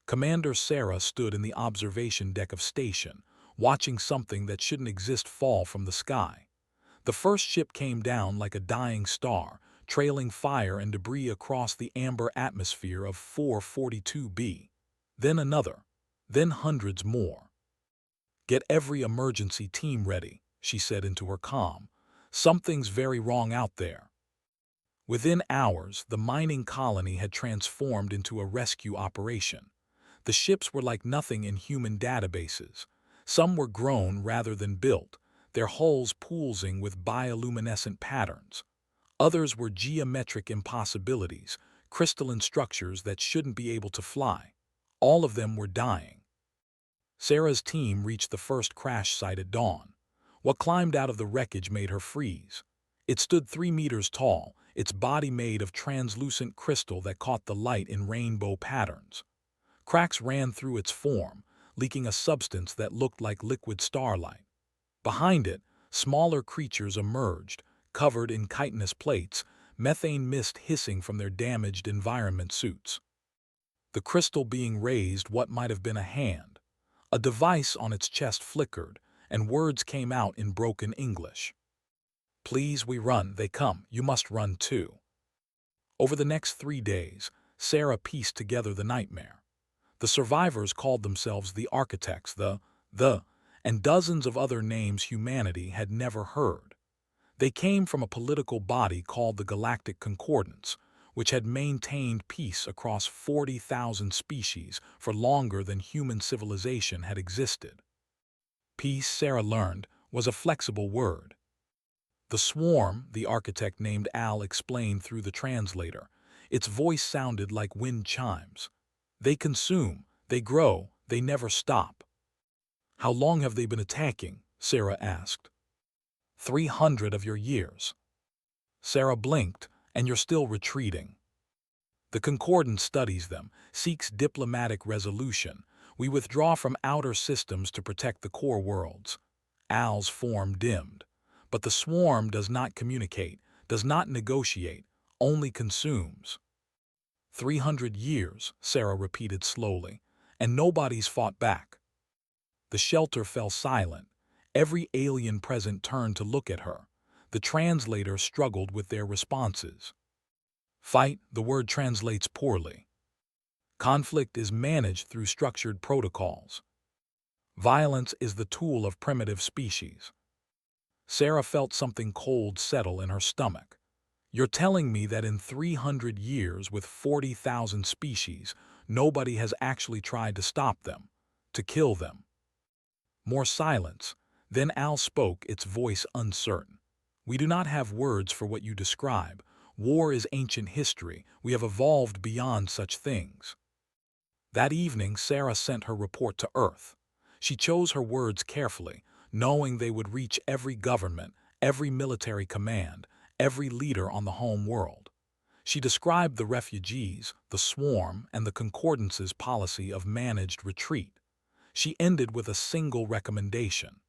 Commander Sarah stood in the observation deck of station, watching something that shouldn't exist fall from the sky. The first ship came down like a dying star, trailing fire and debris across the amber atmosphere of 442b. Then another. Then hundreds more. "Get every emergency team ready," she said into her comm. "Something's very wrong out there." Within hours, the mining colony had transformed into a rescue operation. The ships were like nothing in human databases. Some were grown rather than built, their hulls pulsing with bioluminescent patterns. Others were geometric impossibilities, crystalline structures that shouldn't be able to fly. All of them were dying. Sarah's team reached the first crash site at dawn. What climbed out of the wreckage made her freeze. It stood 3 meters tall, its body made of translucent crystal that caught the light in rainbow patterns. Cracks ran through its form, leaking a substance that looked like liquid starlight. Behind it, smaller creatures emerged, covered in chitinous plates, methane mist hissing from their damaged environment suits. The crystal being raised what might have been a hand. A device on its chest flickered, and words came out in broken English. "Please, we run, they come, you must run too." Over the next 3 days, Sarah pieced together the nightmare. The survivors called themselves the Architects, and dozens of other names humanity had never heard. They came from a political body called the Galactic Concordance, which had maintained peace across 40,000 species for longer than human civilization had existed. Peace, Sarah learned, was a flexible word. The swarm, the architect named Al explained through the translator. Its voice sounded like wind chimes. "They consume, they grow, they never stop." "How long have they been attacking?" Sarah asked. 300 of your years." Sarah blinked, "And you're still retreating." "The Concordance studies them, seeks diplomatic resolution. We withdraw from outer systems to protect the core worlds." Al's form dimmed. "But the swarm does not communicate, does not negotiate, only consumes." 300 years, Sarah repeated slowly, "and nobody's fought back." The shelter fell silent. Every alien present turned to look at her. The translator struggled with their responses. "Fight," the word translates poorly. "Conflict is managed through structured protocols. Violence is the tool of primitive species." Sarah felt something cold settle in her stomach. "You're telling me that in 300 years with 40,000 species, nobody has actually tried to stop them, to kill them?" More silence. Then Al spoke, its voice uncertain. "We do not have words for what you describe. War is ancient history. We have evolved beyond such things." That evening, Sarah sent her report to Earth. She chose her words carefully, knowing they would reach every government, every military command, every leader on the home world. She described the refugees, the swarm, and the Concordance's policy of managed retreat. She ended with a single recommendation.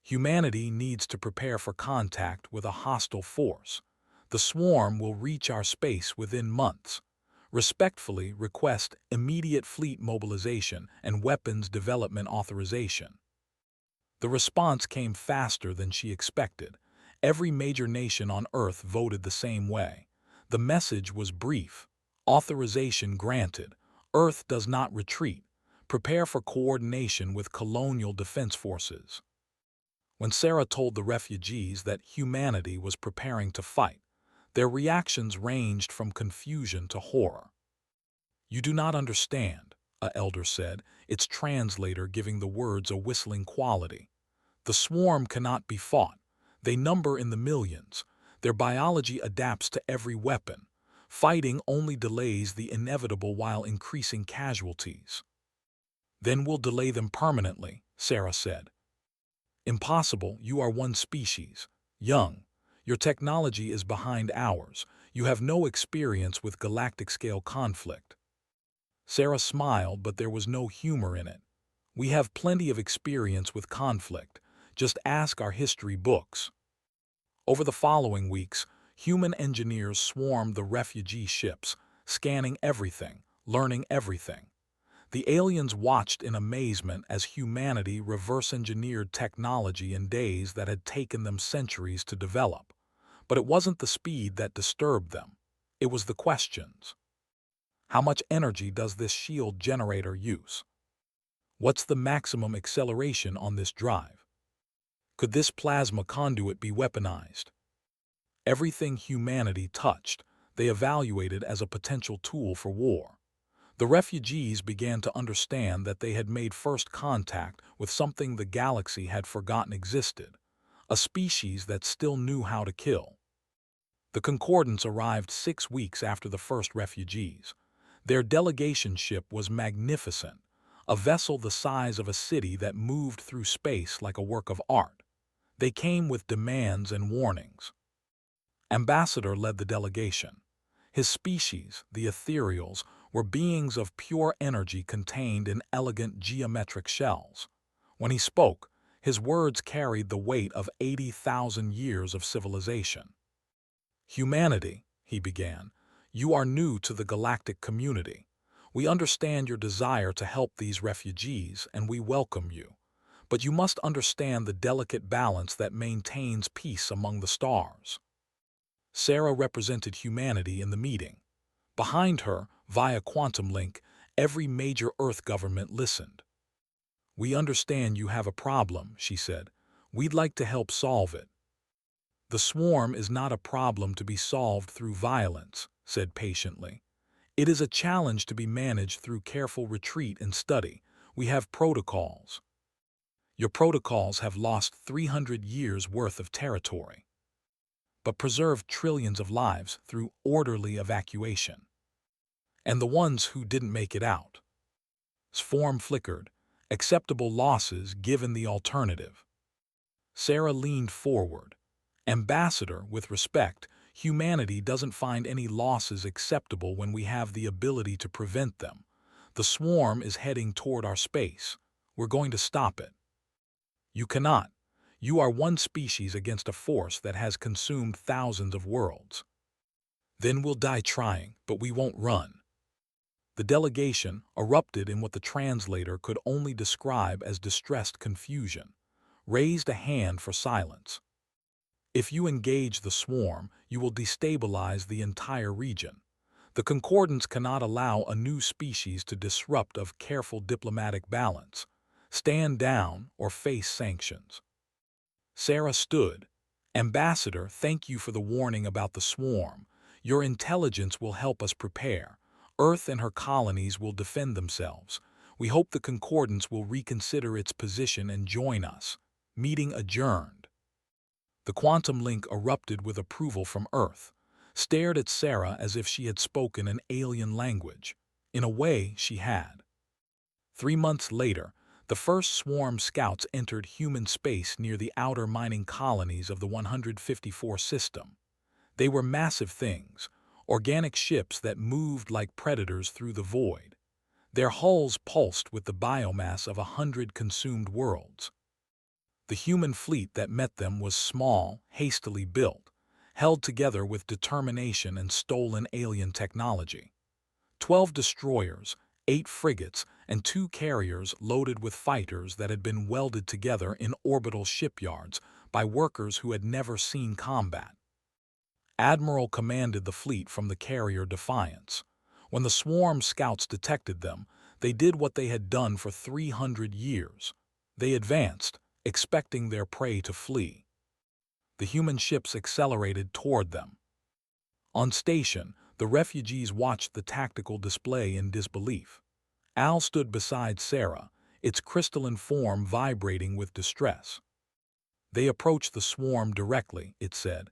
Humanity needs to prepare for contact with a hostile force. The swarm will reach our space within months. Respectfully request immediate fleet mobilization and weapons development authorization. The response came faster than she expected. Every major nation on Earth voted the same way. The message was brief. Authorization granted. Earth does not retreat. Prepare for coordination with colonial defense forces. When Sarah told the refugees that humanity was preparing to fight, their reactions ranged from confusion to horror. "You do not understand," a elder said, its translator giving the words a whistling quality. "The swarm cannot be fought. They number in the millions. Their biology adapts to every weapon. Fighting only delays the inevitable while increasing casualties." "Then we'll delay them permanently," Sarah said. "Impossible, you are one species. Young. Your technology is behind ours. You have no experience with galactic-scale conflict." Sarah smiled, but there was no humor in it. "We have plenty of experience with conflict. Just ask our history books." Over the following weeks, human engineers swarmed the refugee ships, scanning everything, learning everything. The aliens watched in amazement as humanity reverse-engineered technology in days that had taken them centuries to develop. But it wasn't the speed that disturbed them. It was the questions. How much energy does this shield generator use? What's the maximum acceleration on this drive? Could this plasma conduit be weaponized? Everything humanity touched, they evaluated as a potential tool for war. The refugees began to understand that they had made first contact with something the galaxy had forgotten existed, a species that still knew how to kill. The Concordants arrived 6 weeks after the first refugees. Their delegation ship was magnificent, a vessel the size of a city that moved through space like a work of art. They came with demands and warnings. Ambassador led the delegation. His species, the ethereals, were beings of pure energy contained in elegant geometric shells. When he spoke, his words carried the weight of 80,000 years of civilization. "Humanity," he began, "you are new to the galactic community. We understand your desire to help these refugees, and we welcome you. But you must understand the delicate balance that maintains peace among the stars." Sarah represented humanity in the meeting. Behind her, via quantum link, every major Earth government listened. "We understand you have a problem," she said. "We'd like to help solve it." "The swarm is not a problem to be solved through violence," said patiently. "It is a challenge to be managed through careful retreat and study. We have protocols." "Your protocols have lost 300 years' worth of territory, but preserved trillions of lives through orderly evacuation. And the ones who didn't make it out." Swarm flickered. "Acceptable losses given the alternative." Sarah leaned forward. "Ambassador, with respect, humanity doesn't find any losses acceptable when we have the ability to prevent them. The swarm is heading toward our space. We're going to stop it." "You cannot. You are one species against a force that has consumed thousands of worlds." "Then we'll die trying, but we won't run." The delegation erupted in what the translator could only describe as distressed confusion, raised a hand for silence. "If you engage the swarm, you will destabilize the entire region. The Concordants cannot allow a new species to disrupt of careful diplomatic balance. Stand down or face sanctions." Sarah stood. "Ambassador, thank you for the warning about the swarm. Your intelligence will help us prepare. Earth and her colonies will defend themselves. We hope the Concordance will reconsider its position and join us." Meeting adjourned. The quantum link erupted with approval from Earth, stared at Sarah as if she had spoken an alien language. In a way, she had. 3 months later, the first swarm scouts entered human space near the outer mining colonies of the 154 system. They were massive things, organic ships that moved like predators through the void. Their hulls pulsed with the biomass of 100 consumed worlds. The human fleet that met them was small, hastily built, held together with determination and stolen alien technology. 12 destroyers, 8 frigates, and 2 carriers loaded with fighters that had been welded together in orbital shipyards by workers who had never seen combat. Admiral commanded the fleet from the carrier Defiance. When the swarm scouts detected them, they did what they had done for 300 years. They advanced, expecting their prey to flee. The human ships accelerated toward them. On station, the refugees watched the tactical display in disbelief. Al stood beside Sarah, its crystalline form vibrating with distress. "They approached the swarm directly," it said.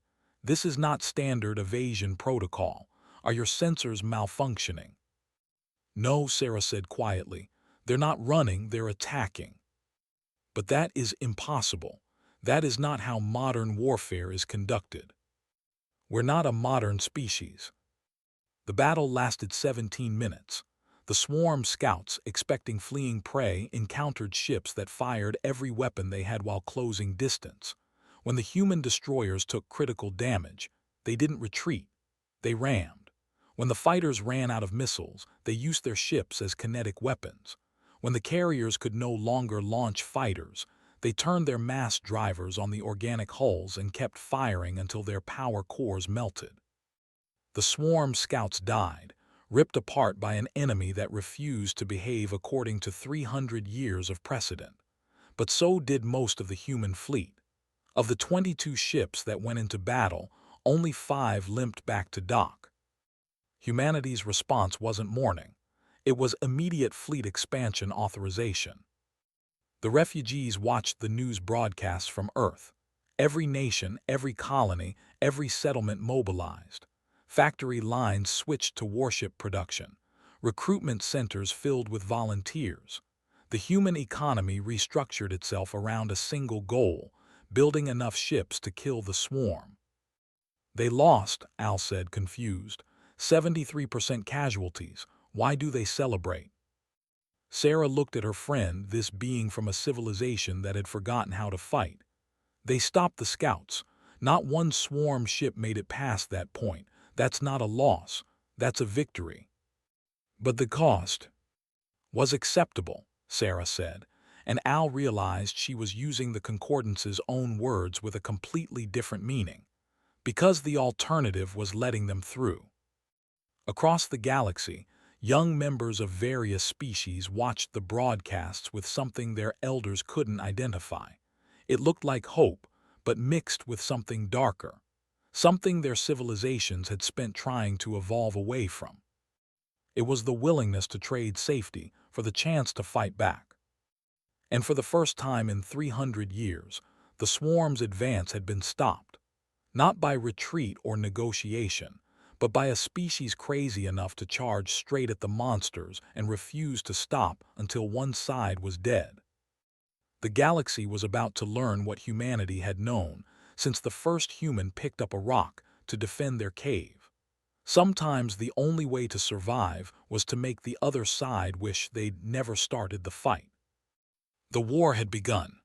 "This is not standard evasion protocol. Are your sensors malfunctioning?" "No," Sarah said quietly. "They're not running, they're attacking." "But that is impossible. That is not how modern warfare is conducted. We're not a modern species." The battle lasted 17 minutes. The swarm scouts, expecting fleeing prey, encountered ships that fired every weapon they had while closing distance. When the human destroyers took critical damage, they didn't retreat. They rammed. When the fighters ran out of missiles, they used their ships as kinetic weapons. When the carriers could no longer launch fighters, they turned their mass drivers on the organic hulls and kept firing until their power cores melted. The swarm scouts died, ripped apart by an enemy that refused to behave according to 300 years of precedent. But so did most of the human fleet. Of the 22 ships that went into battle, only 5 limped back to dock. Humanity's response wasn't mourning. It was immediate fleet expansion authorization. The refugees watched the news broadcasts from Earth. Every nation, every colony, every settlement mobilized. Factory lines switched to warship production. Recruitment centers filled with volunteers. The human economy restructured itself around a single goal, building enough ships to kill the swarm. They lost, Al said, confused. 73% casualties. Why do they celebrate? Sarah looked at her friend, this being from a civilization that had forgotten how to fight. They stopped the scouts. Not one swarm ship made it past that point. That's not a loss. That's a victory. But the cost was acceptable, Sarah said, and Al realized she was using the concordance's own words with a completely different meaning. Because the alternative was letting them through. Across the galaxy, young members of various species watched the broadcasts with something their elders couldn't identify. It looked like hope, but mixed with something darker, something their civilizations had spent trying to evolve away from. It was the willingness to trade safety for the chance to fight back. And for the first time in 300 years, the swarm's advance had been stopped, not by retreat or negotiation, but by a species crazy enough to charge straight at the monsters and refuse to stop until one side was dead. The galaxy was about to learn what humanity had known since the first human picked up a rock to defend their cave. Sometimes the only way to survive was to make the other side wish they'd never started the fight. The war had begun.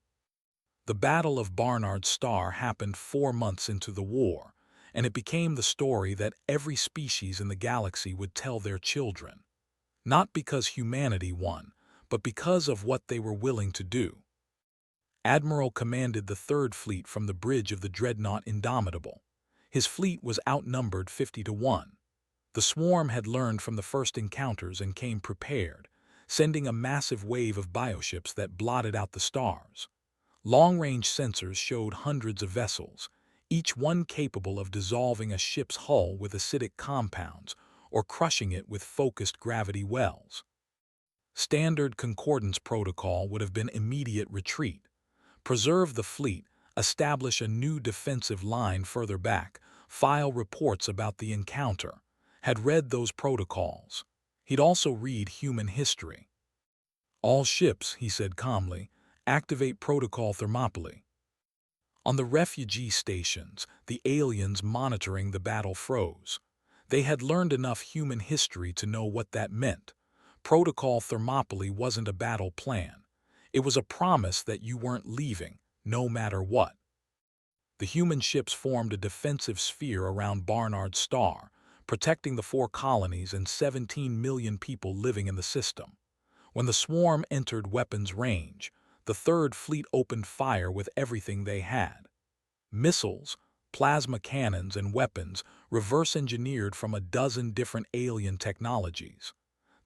The Battle of Barnard's Star happened 4 months into the war, and it became the story that every species in the galaxy would tell their children. Not because humanity won, but because of what they were willing to do. Admiral commanded the Third Fleet from the bridge of the dreadnought Indomitable. His fleet was outnumbered 50-1. The swarm had learned from the first encounters and came prepared, sending a massive wave of bioships that blotted out the stars. Long-range sensors showed hundreds of vessels, each one capable of dissolving a ship's hull with acidic compounds or crushing it with focused gravity wells. Standard concordance protocol would have been immediate retreat. Preserve the fleet, establish a new defensive line further back, file reports about the encounter. Had read those protocols. He'd also read human history. All ships, he said calmly, activate Protocol Thermopylae. On the refugee stations, the aliens monitoring the battle froze. They had learned enough human history to know what that meant. Protocol Thermopylae wasn't a battle plan. It was a promise that you weren't leaving, no matter what. The human ships formed a defensive sphere around Barnard's Star, protecting the 4 colonies and 17 million people living in the system. When the swarm entered weapons range, the Third Fleet opened fire with everything they had. Missiles, plasma cannons, and weapons reverse-engineered from a dozen different alien technologies.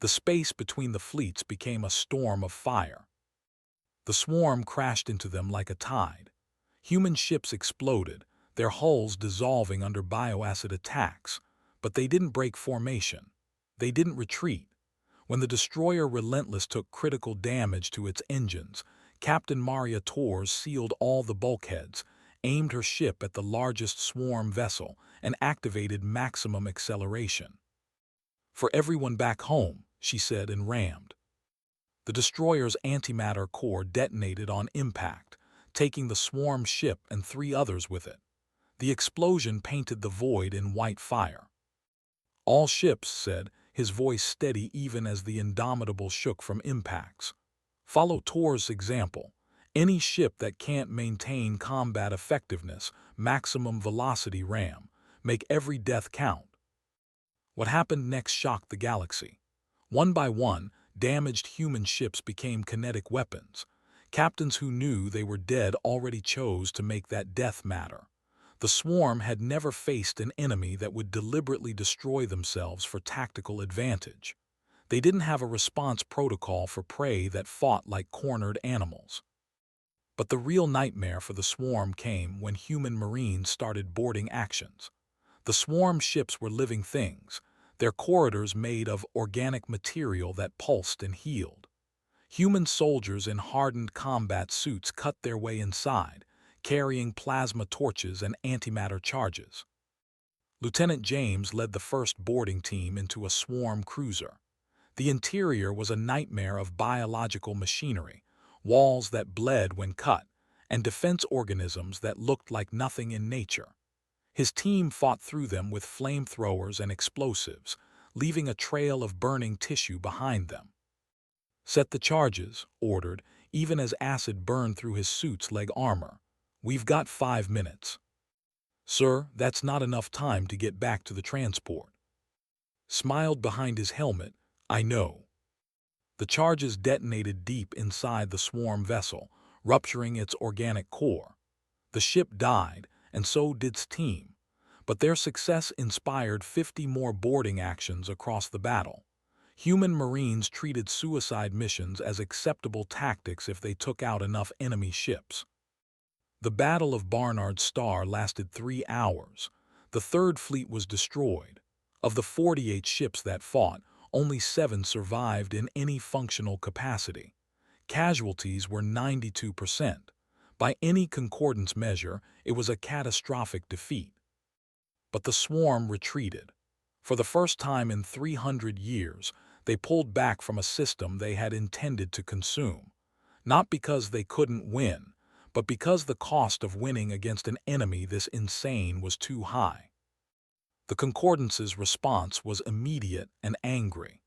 The space between the fleets became a storm of fire. The swarm crashed into them like a tide. Human ships exploded, their hulls dissolving under bioacid attacks, but they didn't break formation. They didn't retreat. When the destroyer Relentless took critical damage to its engines, Captain Maria Torres sealed all the bulkheads, aimed her ship at the largest swarm vessel, and activated maximum acceleration. "For everyone back home," she said and rammed. The destroyer's antimatter core detonated on impact, taking the swarm ship and 3 others with it. The explosion painted the void in white fire. "All ships," said, his voice steady even as the Indomitable shook from impacts. "Follow Tor's example. Any ship that can't maintain combat effectiveness, maximum velocity ram. Make every death count." What happened next shocked the galaxy. One by one, damaged human ships became kinetic weapons. Captains who knew they were dead already chose to make that death matter. The swarm had never faced an enemy that would deliberately destroy themselves for tactical advantage. They didn't have a response protocol for prey that fought like cornered animals. But the real nightmare for the swarm came when human marines started boarding actions. The swarm ships were living things, their corridors made of organic material that pulsed and healed. Human soldiers in hardened combat suits cut their way inside, carrying plasma torches and antimatter charges. Lieutenant James led the first boarding team into a swarm cruiser. The interior was a nightmare of biological machinery, walls that bled when cut, and defense organisms that looked like nothing in nature. His team fought through them with flamethrowers and explosives, leaving a trail of burning tissue behind them. "Set the charges," ordered, even as acid burned through his suit's leg armor. "We've got 5 minutes." "Sir, that's not enough time to get back to the transport." Smiled behind his helmet, "I know." The charges detonated deep inside the swarm vessel, rupturing its organic core. The ship died, and so did its team. But their success inspired 50 more boarding actions across the battle. Human Marines treated suicide missions as acceptable tactics if they took out enough enemy ships. The Battle of Barnard's Star lasted 3 hours. The Third Fleet was destroyed. Of the 48 ships that fought, only 7 survived in any functional capacity. Casualties were 92%. By any concordance measure, it was a catastrophic defeat. But the swarm retreated. For the first time in 300 years, they pulled back from a system they had intended to consume. Not because they couldn't win, but because the cost of winning against an enemy this insane was too high. The Concordance's response was immediate and angry.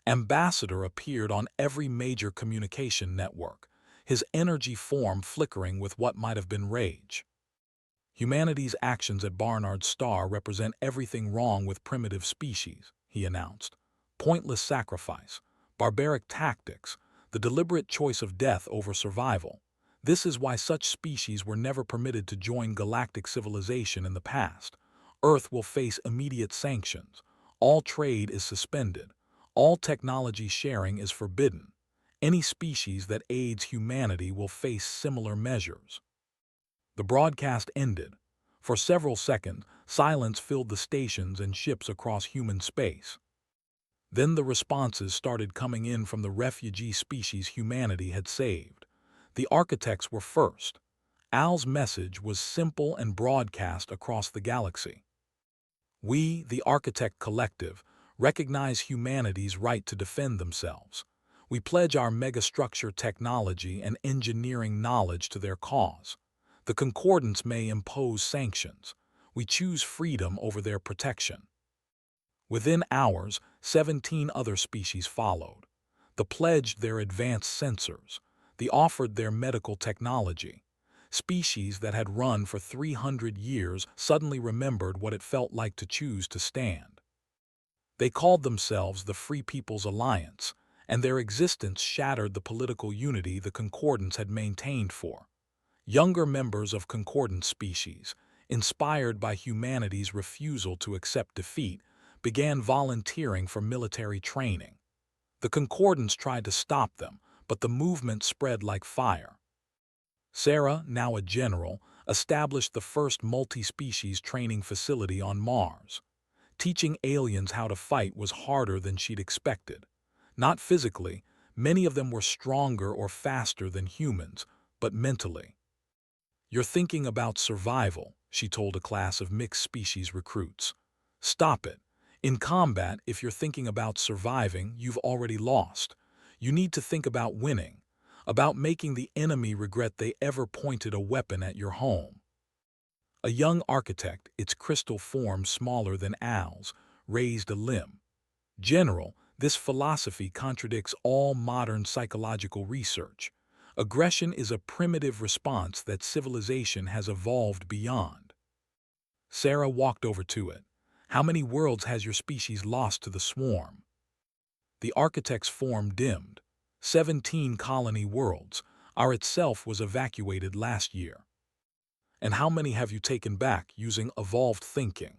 Ambassador appeared on every major communication network, his energy form flickering with what might have been rage. "Humanity's actions at Barnard's Star represent everything wrong with primitive species," he announced. "Pointless sacrifice, barbaric tactics, the deliberate choice of death over survival. This is why such species were never permitted to join galactic civilization in the past. Earth will face immediate sanctions. All trade is suspended. All technology sharing is forbidden. Any species that aids humanity will face similar measures." The broadcast ended. For several seconds, silence filled the stations and ships across human space. Then the responses started coming in from the refugee species humanity had saved. The architects were first. Al's message was simple and broadcast across the galaxy. "We, the Architect Collective, recognize humanity's right to defend themselves. We pledge our megastructure technology and engineering knowledge to their cause. The Concordance may impose sanctions. We choose freedom over their protection." Within hours, 17 other species followed. They pledged their advanced sensors. They offered their medical technology. Species that had run for 300 years suddenly remembered what it felt like to choose to stand. They called themselves the Free People's Alliance, and their existence shattered the political unity the Concordance had maintained for. Younger members of Concordance species, inspired by humanity's refusal to accept defeat, began volunteering for military training. The Concordance tried to stop them, but the movement spread like fire. Sarah, now a general, established the first multi-species training facility on Mars. Teaching aliens how to fight was harder than she'd expected. Not physically, many of them were stronger or faster than humans, but mentally. "You're thinking about survival," she told a class of mixed-species recruits. "Stop it. In combat, if you're thinking about surviving, you've already lost. You need to think about winning, about making the enemy regret they ever pointed a weapon at your home." A young architect, its crystal form smaller than Al's, raised a limb. "General, this philosophy contradicts all modern psychological research. Aggression is a primitive response that civilization has evolved beyond." Sarah walked over to it. How many worlds has your species lost to the swarm? The architect's form dimmed. 17 colony worlds. Our itself was evacuated last year. And how many have you taken back using evolved thinking?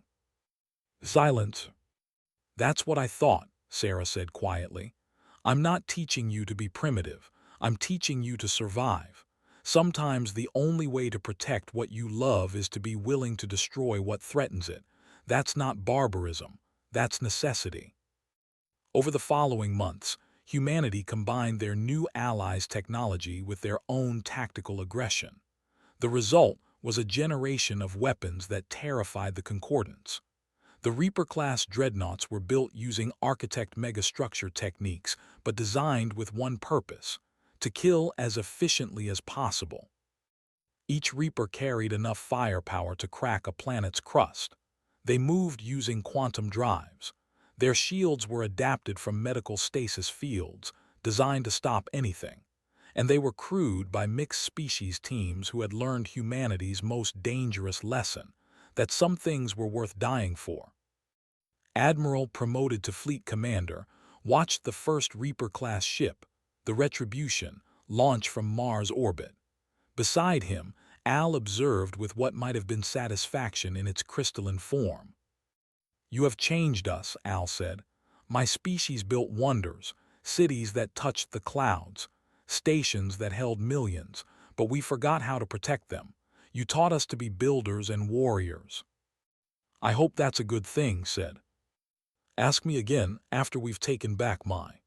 Silence. That's what I thought, Sarah said quietly. I'm not teaching you to be primitive. I'm teaching you to survive. Sometimes the only way to protect what you love is to be willing to destroy what threatens it. That's not barbarism. That's necessity. Over the following months, humanity combined their new allies' technology with their own tactical aggression. The result was a generation of weapons that terrified the Concordants. The Reaper-class dreadnoughts were built using architect megastructure techniques, but designed with one purpose: to kill as efficiently as possible. Each Reaper carried enough firepower to crack a planet's crust. They moved using quantum drives. Their shields were adapted from medical stasis fields, designed to stop anything. And they were crewed by mixed-species teams who had learned humanity's most dangerous lesson, that some things were worth dying for. Admiral, promoted to fleet commander, watched the first Reaper-class ship, the Retribution, launch from Mars orbit. Beside him, Al observed with what might have been satisfaction in its crystalline form. "You have changed us," Al said. "My species built wonders, cities that touched the clouds, stations that held millions, but we forgot how to protect them. You taught us to be builders and warriors." "I hope that's a good thing," said. "Ask me again after we've taken back my."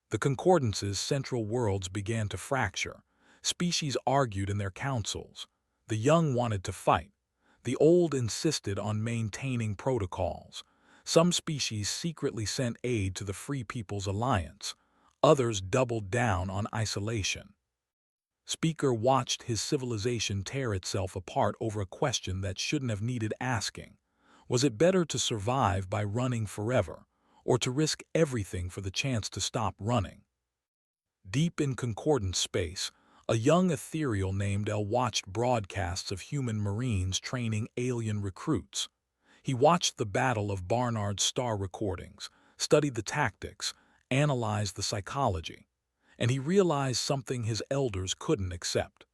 The Concordance's central worlds began to fracture. Species argued in their councils. The young wanted to fight. The old insisted on maintaining protocols. Some species secretly sent aid to the Free People's Alliance. Others doubled down on isolation. Speaker watched his civilization tear itself apart over a question that shouldn't have needed asking. Was it better to survive by running forever, or to risk everything for the chance to stop running? Deep in concordant space, a young ethereal named El watched broadcasts of human Marines training alien recruits. He watched the Battle of Barnard's star recordings, studied the tactics, analyzed the psychology, and he realized something his elders couldn't accept.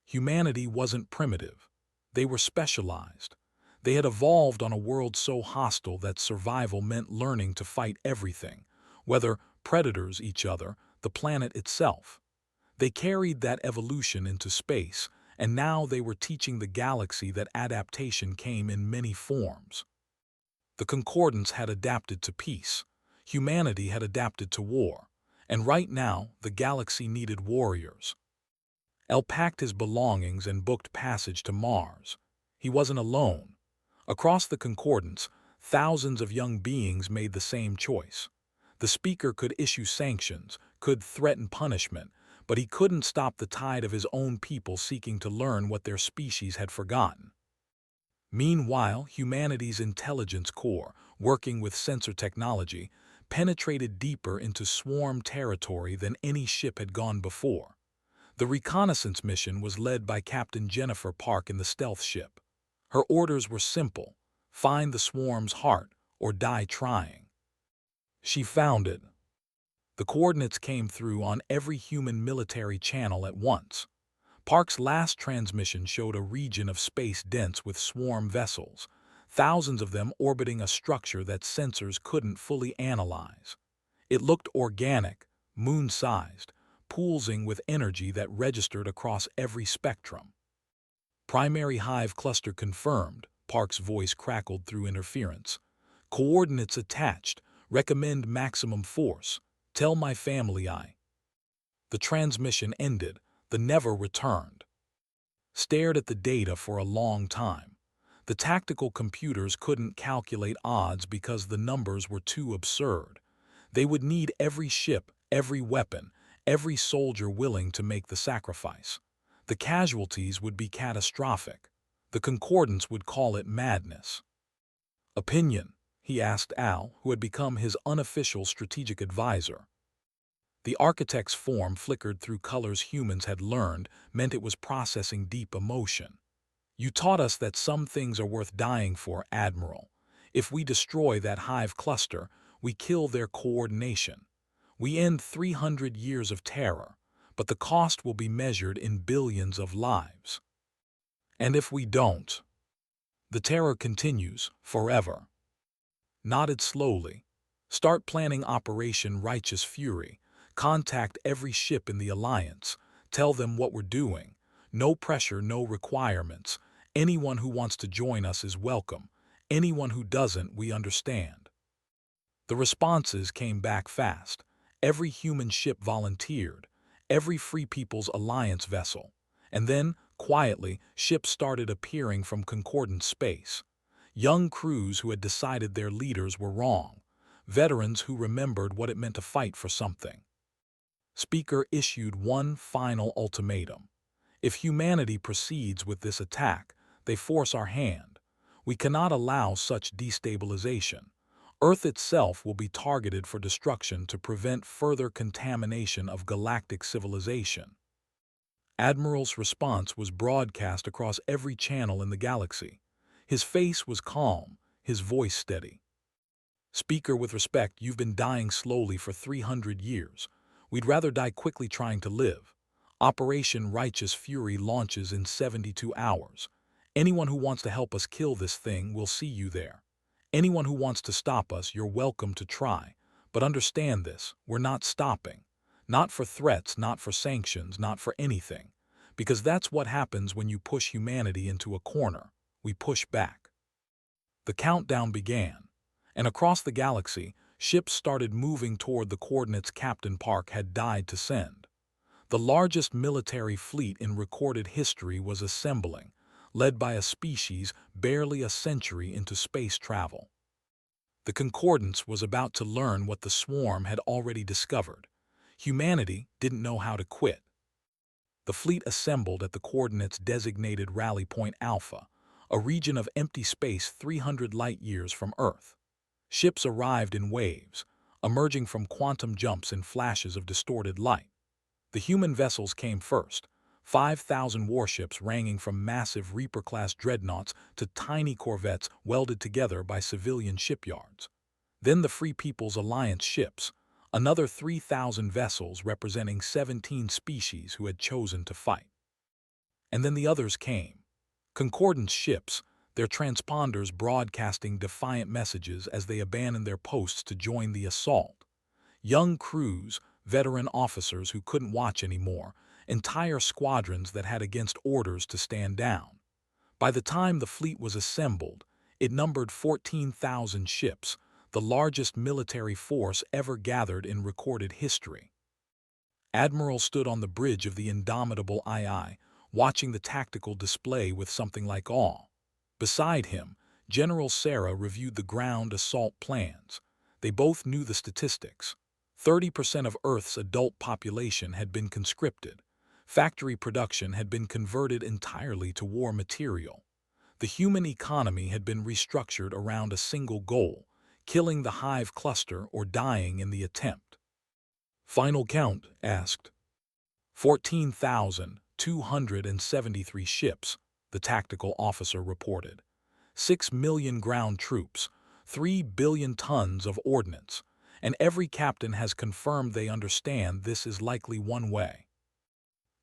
Humanity wasn't primitive. They were specialized. They had evolved on a world so hostile that survival meant learning to fight everything, whether predators, each other, the planet itself. They carried that evolution into space, and now they were teaching the galaxy that adaptation came in many forms. The Concordants had adapted to peace. Humanity had adapted to war. And right now, the galaxy needed warriors. El packed his belongings and booked passage to Mars. He wasn't alone. Across the Concordance, thousands of young beings made the same choice. The speaker could issue sanctions, could threaten punishment, but he couldn't stop the tide of his own people seeking to learn what their species had forgotten. Meanwhile, humanity's intelligence core, working with sensor technology, penetrated deeper into swarm territory than any ship had gone before. The reconnaissance mission was led by Captain Jennifer Park in the stealth ship. Her orders were simple: find the swarm's heart or die trying. She found it. The coordinates came through on every human military channel at once. Park's last transmission showed a region of space dense with swarm vessels, thousands of them orbiting a structure that sensors couldn't fully analyze. It looked organic, moon-sized, pulsing with energy that registered across every spectrum. "Primary hive cluster confirmed," Park's voice crackled through interference. "Coordinates attached. Recommend maximum force. Tell my family I—" The transmission ended. The never returned. Stared at the data for a long time. The tactical computers couldn't calculate odds because the numbers were too absurd. They would need every ship, every weapon, every soldier willing to make the sacrifice. The casualties would be catastrophic. The Concordance would call it madness. "Opinion?" he asked Al, who had become his unofficial strategic advisor. The architect's form flickered through colors humans had learned, meant it was processing deep emotion. "You taught us that some things are worth dying for, Admiral. If we destroy that hive cluster, we kill their coordination. We end 300 years of terror, but the cost will be measured in billions of lives. And if we don't, the terror continues forever. Nodded slowly. Start planning Operation Righteous Fury. Contact every ship in the Alliance. Tell them what we're doing. No pressure, no requirements. Anyone who wants to join us is welcome. Anyone who doesn't, we understand. The responses came back fast. Every human ship volunteered. Every Free People's Alliance vessel. And then, quietly, ships started appearing from concordant space. Young crews who had decided their leaders were wrong. Veterans who remembered what it meant to fight for something. Speaker issued one final ultimatum. If humanity proceeds with this attack, they force our hand. We cannot allow such destabilization. Earth itself will be targeted for destruction to prevent further contamination of galactic civilization. Admiral's response was broadcast across every channel in the galaxy. His face was calm, his voice steady. Speaker, with respect, you've been dying slowly for 300 years. We'd rather die quickly trying to live. Operation Righteous Fury launches in 72 hours. Anyone who wants to help us kill this thing will see you there. Anyone who wants to stop us, you're welcome to try. But understand this, we're not stopping. Not for threats, not for sanctions, not for anything. Because that's what happens when you push humanity into a corner. We push back. The countdown began, and across the galaxy, ships started moving toward the coordinates Captain Park had died to send. The largest military fleet in recorded history was assembling, led by a species barely a century into space travel. The Concordance was about to learn what the swarm had already discovered. Humanity didn't know how to quit. The fleet assembled at the coordinates designated Rally Point Alpha, a region of empty space 300 light-years from Earth. Ships arrived in waves, emerging from quantum jumps in flashes of distorted light. The human vessels came first, 5,000 warships ranging from massive Reaper-class dreadnoughts to tiny corvettes welded together by civilian shipyards. Then the Free People's Alliance ships, another 3,000 vessels representing 17 species who had chosen to fight. And then the others came. Concordance ships, their transponders broadcasting defiant messages as they abandoned their posts to join the assault. Young crews, veteran officers who couldn't watch anymore, entire squadrons that had against orders to stand down. By the time the fleet was assembled, it numbered 14,000 ships, the largest military force ever gathered in recorded history. Admiral stood on the bridge of the indomitable II, watching the tactical display with something like awe. Beside him, General Sarah reviewed the ground assault plans. They both knew the statistics. 30% of Earth's adult population had been conscripted. Factory production had been converted entirely to war material. The human economy had been restructured around a single goal: killing the hive cluster or dying in the attempt. Final count, asked. 14,273 ships, the tactical officer reported. 6 million ground troops, 3 billion tons of ordnance, and every captain has confirmed they understand this is likely one way.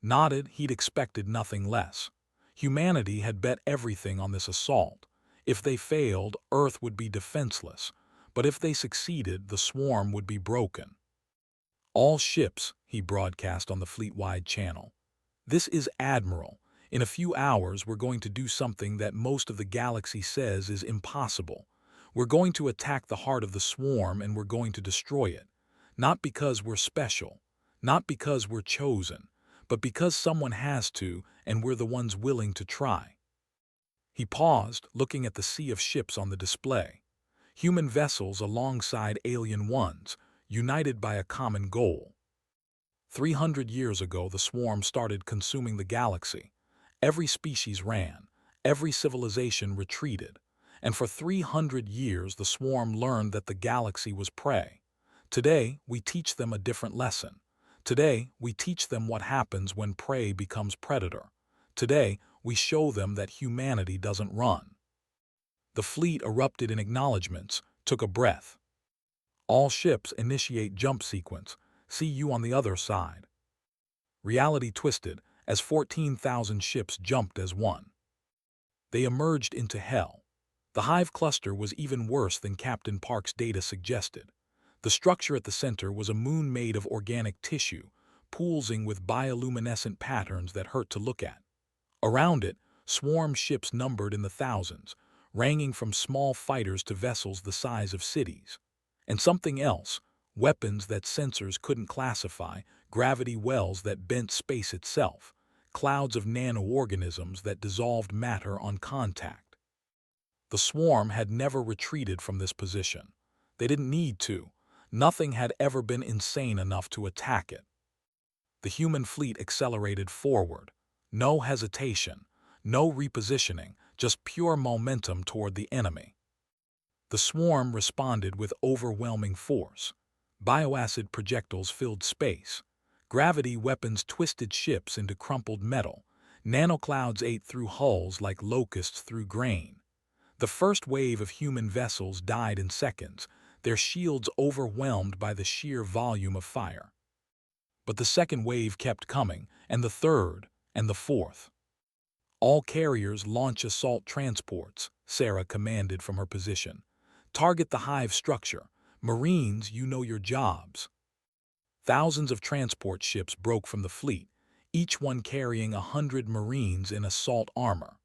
Nodded, he'd expected nothing less. Humanity had bet everything on this assault. If they failed, Earth would be defenseless, but if they succeeded, the swarm would be broken. All ships, he broadcast on the fleet-wide channel. This is Admiral. In a few hours, we're going to do something that most of the galaxy says is impossible. We're going to attack the heart of the swarm and we're going to destroy it. Not because we're special, not because we're chosen, but because someone has to, and we're the ones willing to try. He paused, looking at the sea of ships on the display. Human vessels alongside alien ones, united by a common goal. 300 years ago, the swarm started consuming the galaxy. Every species ran, every civilization retreated, and for 300 years the swarm learned that the galaxy was prey. Today, we teach them a different lesson. Today, we teach them what happens when prey becomes predator. Today, we show them that humanity doesn't run. The fleet erupted in acknowledgments, took a breath. All ships initiate jump sequence. See you on the other side. Reality twisted as 14,000 ships jumped as one. They emerged into hell. The hive cluster was even worse than Captain Park's data suggested. The structure at the center was a moon made of organic tissue, pulsing with bioluminescent patterns that hurt to look at. Around it, swarm ships numbered in the thousands, ranging from small fighters to vessels the size of cities. And something else, weapons that sensors couldn't classify, gravity wells that bent space itself, clouds of nanoorganisms that dissolved matter on contact. The swarm had never retreated from this position. They didn't need to. Nothing had ever been insane enough to attack it. The human fleet accelerated forward. No hesitation, no repositioning, just pure momentum toward the enemy. The swarm responded with overwhelming force. Bioacid projectiles filled space. Gravity weapons twisted ships into crumpled metal. Nanoclouds ate through hulls like locusts through grain. The first wave of human vessels died in seconds, their shields overwhelmed by the sheer volume of fire. But the second wave kept coming, and the third, and the fourth. All carriers launch assault transports, Sarah commanded from her position. Target the hive structure. Marines, you know your jobs. Thousands of transport ships broke from the fleet, each one carrying 100 Marines in assault armor.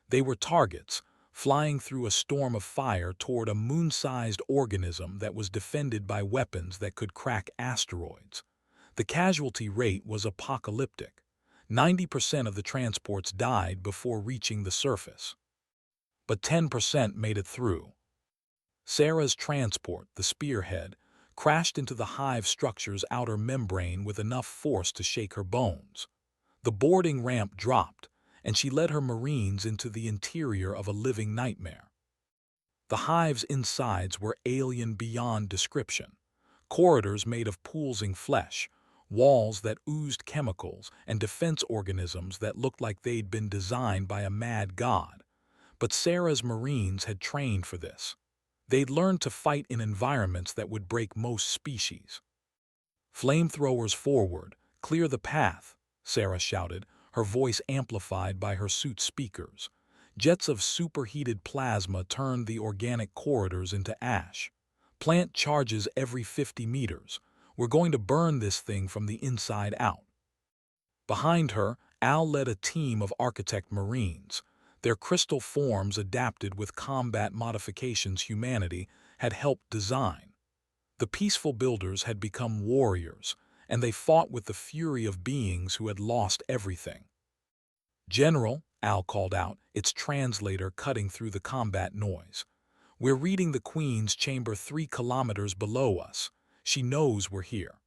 They were targets, flying through a storm of fire toward a moon-sized organism that was defended by weapons that could crack asteroids. The casualty rate was apocalyptic. 90% of the transports died before reaching the surface. But 10% made it through. Sarah's transport, the Spearhead, crashed into the hive structure's outer membrane with enough force to shake her bones. The boarding ramp dropped, and she led her Marines into the interior of a living nightmare. The hive's insides were alien beyond description. Corridors made of pulsing flesh, walls that oozed chemicals, and defense organisms that looked like they'd been designed by a mad god. But Sarah's Marines had trained for this. They'd learned to fight in environments that would break most species. Flamethrowers forward, clear the path, Sarah shouted, her voice amplified by her suit's speakers. Jets of superheated plasma turned the organic corridors into ash. Plant charges every 50 meters. We're going to burn this thing from the inside out. Behind her, Al led a team of architect Marines. Their crystal forms adapted with combat modifications humanity had helped design. The peaceful builders had become warriors, and they fought with the fury of beings who had lost everything. "General," Al called out, its translator cutting through the combat noise. "We're reading the Queen's chamber 3 kilometers below us. She knows we're here."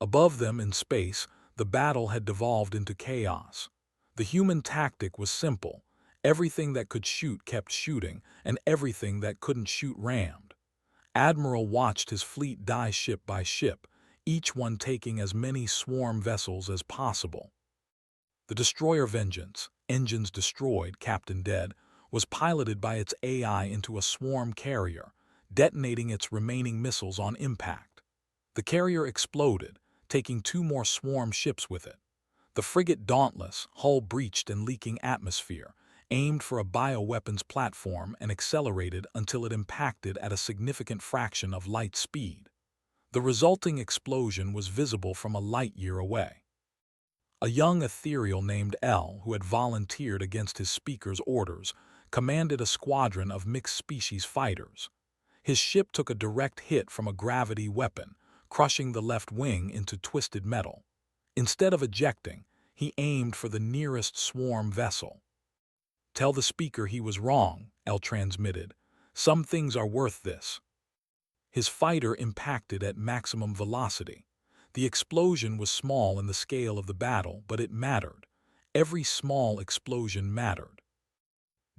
Above them in space, the battle had devolved into chaos. The human tactic was simple. Everything that could shoot kept shooting, and everything that couldn't shoot rammed. Admiral watched his fleet die ship by ship, each one taking as many swarm vessels as possible. The destroyer Vengeance, engines destroyed, captain dead, was piloted by its AI into a swarm carrier, detonating its remaining missiles on impact. The carrier exploded, taking 2 more swarm ships with it. The frigate Dauntless, hull breached and leaking atmosphere, aimed for a bioweapons platform and accelerated until it impacted at a significant fraction of light speed. The resulting explosion was visible from a light year away. A young ethereal named L, who had volunteered against his speaker's orders, commanded a squadron of mixed-species fighters. His ship took a direct hit from a gravity weapon, crushing the left wing into twisted metal. Instead of ejecting, he aimed for the nearest swarm vessel. "Tell the speaker he was wrong," L transmitted. "Some things are worth this." His fighter impacted at maximum velocity. The explosion was small in the scale of the battle, but it mattered. Every small explosion mattered.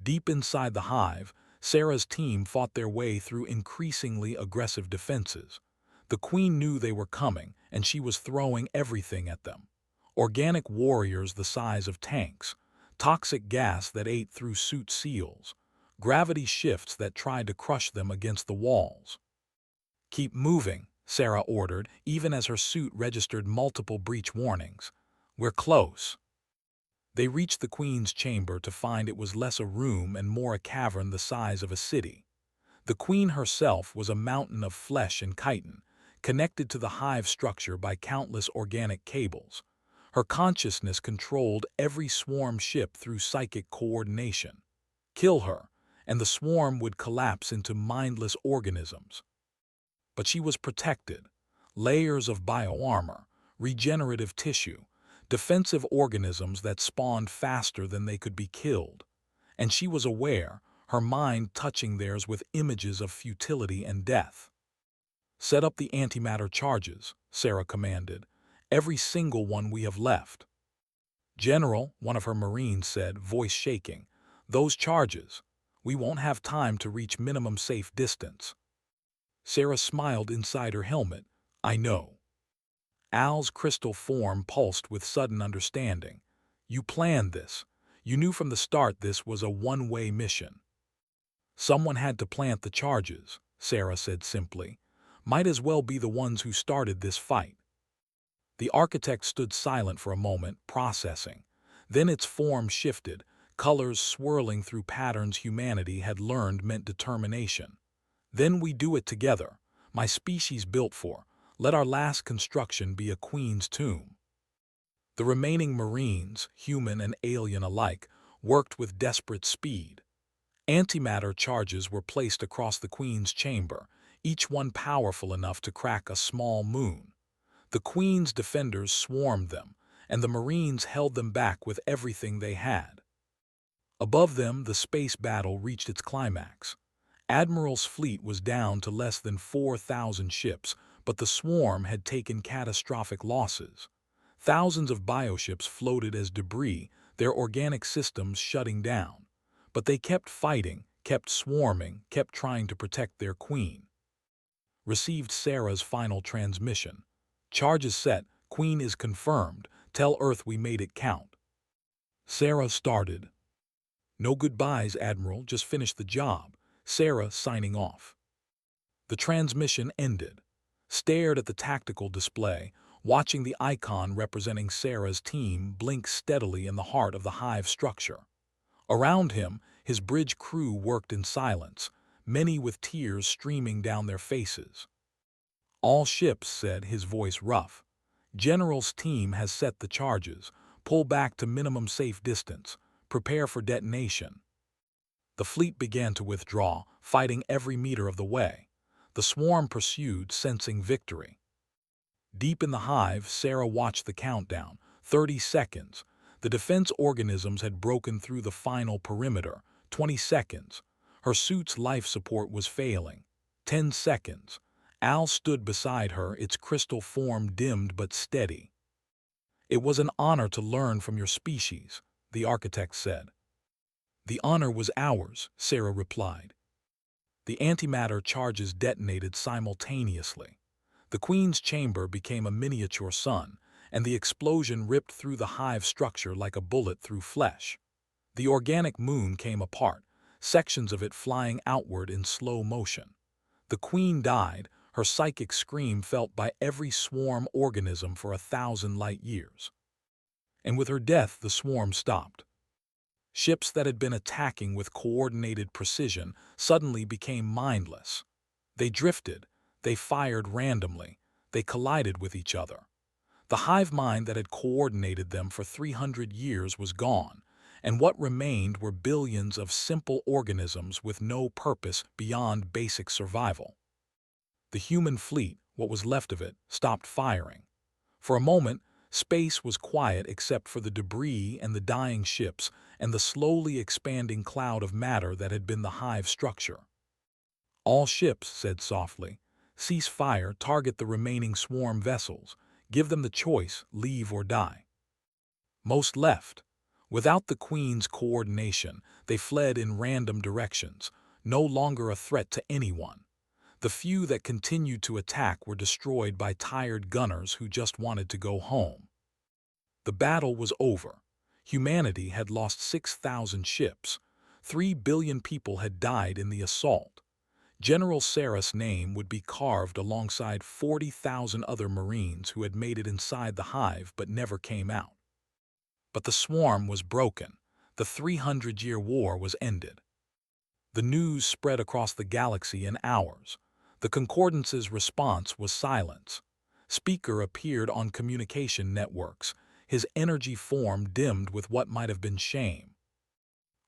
Deep inside the hive, Sarah's team fought their way through increasingly aggressive defenses. The Queen knew they were coming, and she was throwing everything at them. Organic warriors the size of tanks, toxic gas that ate through suit seals, gravity shifts that tried to crush them against the walls. "Keep moving," Sarah ordered, even as her suit registered multiple breach warnings. "We're close." They reached the Queen's chamber to find it was less a room and more a cavern the size of a city. The Queen herself was a mountain of flesh and chitin, connected to the hive structure by countless organic cables. Her consciousness controlled every swarm ship through psychic coordination. Kill her, and the swarm would collapse into mindless organisms. But she was protected. Layers of bioarmor, regenerative tissue, defensive organisms that spawned faster than they could be killed. And she was aware, her mind touching theirs with images of futility and death. "Set up the antimatter charges," Sarah commanded. "Every single one we have left." "General," one of her Marines said, voice shaking, "those charges. We won't have time to reach minimum safe distance." Sarah smiled inside her helmet. "I know." Al's crystal form pulsed with sudden understanding. "You planned this. You knew from the start this was a one-way mission." "Someone had to plant the charges," Sarah said simply. "Might as well be the ones who started this fight." The architect stood silent for a moment, processing. Then its form shifted, colors swirling through patterns humanity had learned meant determination. "Then we do it together. My species built for. Let our last construction be a queen's tomb." The remaining Marines, human and alien alike, worked with desperate speed. Antimatter charges were placed across the Queen's chamber, each one powerful enough to crack a small moon. The Queen's defenders swarmed them, and the Marines held them back with everything they had. Above them, the space battle reached its climax. Admiral's fleet was down to less than 4,000 ships, but the swarm had taken catastrophic losses. Thousands of bioships floated as debris, their organic systems shutting down. But they kept fighting, kept swarming, kept trying to protect their queen. Received Sarah's final transmission. "Charges set, Queen is confirmed. Tell Earth we made it count." Sarah started. "No goodbyes, Admiral, just finish the job." Sarah signing off. The transmission ended. Stared at the tactical display, watching the icon representing Sarah's team blink steadily in the heart of the hive structure. Around him, his bridge crew worked in silence, many with tears streaming down their faces. "All ships," said, his voice rough. "General's team has set the charges. Pull back to minimum safe distance. Prepare for detonation." The fleet began to withdraw, fighting every meter of the way. The swarm pursued, sensing victory. Deep in the hive, Sarah watched the countdown. 30 seconds. The defense organisms had broken through the final perimeter. 20 seconds. Her suit's life support was failing. 10 seconds. Al stood beside her, its crystal form dimmed but steady. "It was an honor to learn from your species," the architect said. "The honor was ours," Sarah replied. The antimatter charges detonated simultaneously. The Queen's chamber became a miniature sun, and the explosion ripped through the hive structure like a bullet through flesh. The organic moon came apart, sections of it flying outward in slow motion. The Queen died, her psychic scream felt by every swarm organism for 1,000 light years. And with her death, the swarm stopped. Ships that had been attacking with coordinated precision suddenly became mindless. They drifted, they fired randomly, they collided with each other. The hive mind that had coordinated them for 300 years was gone, and what remained were billions of simple organisms with no purpose beyond basic survival. The human fleet, what was left of it, stopped firing. For a moment, space was quiet except for the debris and the dying ships and the slowly expanding cloud of matter that had been the hive structure. "All ships," said softly, "cease fire, target the remaining swarm vessels. Give them the choice, leave or die." Most left. Without the Queen's coordination, they fled in random directions, no longer a threat to anyone. The few that continued to attack were destroyed by tired gunners who just wanted to go home. The battle was over. Humanity had lost 6,000 ships. 3 billion people had died in the assault. General Sarah's name would be carved alongside 40,000 other Marines who had made it inside the hive but never came out. But the swarm was broken. The 300-year war was ended. The news spread across the galaxy in hours. The Concordance's response was silence. Speaker appeared on communication networks, his energy form dimmed with what might have been shame.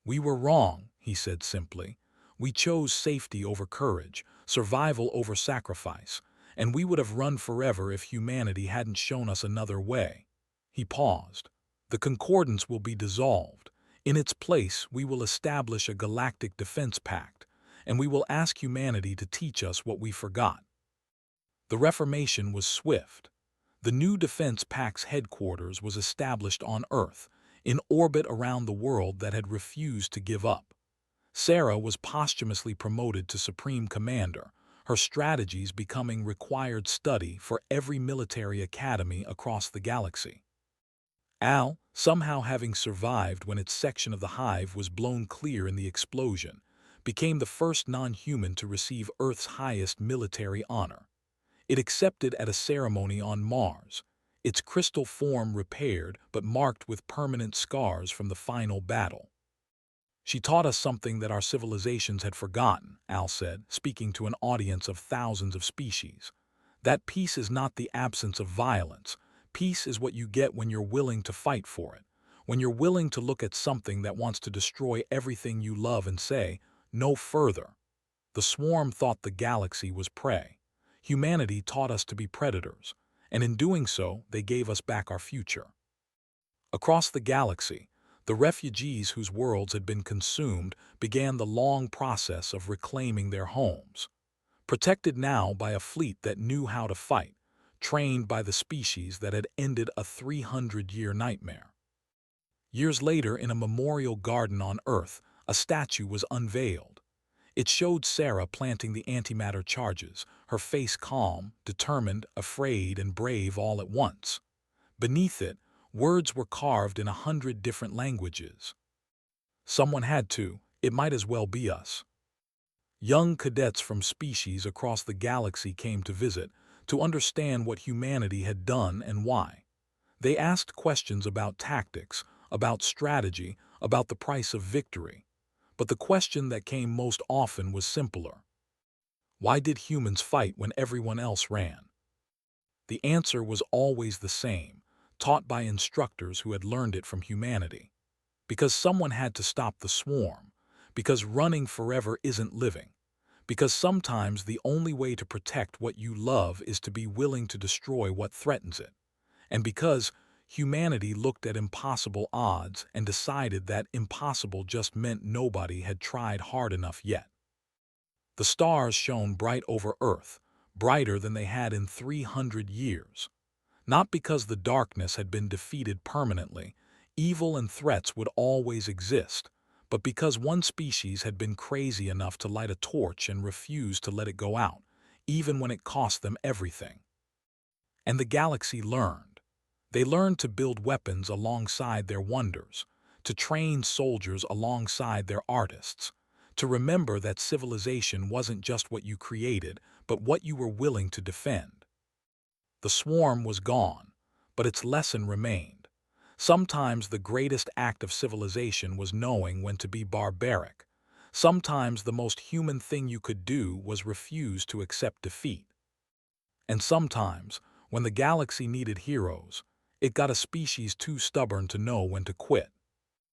"We were wrong," he said simply. "We chose safety over courage, survival over sacrifice, and we would have run forever if humanity hadn't shown us another way." He paused. "The Concordance will be dissolved. In its place, we will establish a galactic defense pact, and we will ask humanity to teach us what we forgot." The Reformation was swift. The new Defense Pact's headquarters was established on Earth, in orbit around the world that had refused to give up. Sarah was posthumously promoted to Supreme Commander, her strategies becoming required study for every military academy across the galaxy. Al, somehow having survived when its section of the hive was blown clear in the explosion, became the first non-human to receive Earth's highest military honor. It accepted at a ceremony on Mars, its crystal form repaired but marked with permanent scars from the final battle. "She taught us something that our civilizations had forgotten," Al said, speaking to an audience of thousands of species. "That peace is not the absence of violence. Peace is what you get when you're willing to fight for it, when you're willing to look at something that wants to destroy everything you love and say, 'No further.'" The swarm thought the galaxy was prey. Humanity taught us to be predators, and in doing so, they gave us back our future. Across the galaxy, the refugees whose worlds had been consumed began the long process of reclaiming their homes. Protected now by a fleet that knew how to fight, trained by the species that had ended a 300-year nightmare. Years later, in a memorial garden on Earth, a statue was unveiled. It showed Sarah planting the antimatter charges, her face calm, determined, afraid, and brave all at once. Beneath it, words were carved in 100 different languages. "Someone had to. It might as well be us." Young cadets from species across the galaxy came to visit, to understand what humanity had done and why. They asked questions about tactics, about strategy, about the price of victory. But the question that came most often was simpler. Why did humans fight when everyone else ran? The answer was always the same, taught by instructors who had learned it from humanity. Because someone had to stop the swarm. Because running forever isn't living. Because sometimes the only way to protect what you love is to be willing to destroy what threatens it. And because humanity looked at impossible odds and decided that impossible just meant nobody had tried hard enough yet. The stars shone bright over Earth, brighter than they had in 300 years. Not because the darkness had been defeated permanently, evil and threats would always exist, but because one species had been crazy enough to light a torch and refuse to let it go out, even when it cost them everything. And the galaxy learned. They learned to build weapons alongside their wonders, to train soldiers alongside their artists, to remember that civilization wasn't just what you created, but what you were willing to defend. The swarm was gone, but its lesson remained. Sometimes the greatest act of civilization was knowing when to be barbaric. Sometimes the most human thing you could do was refuse to accept defeat. And sometimes, when the galaxy needed heroes, it got a species too stubborn to know when to quit.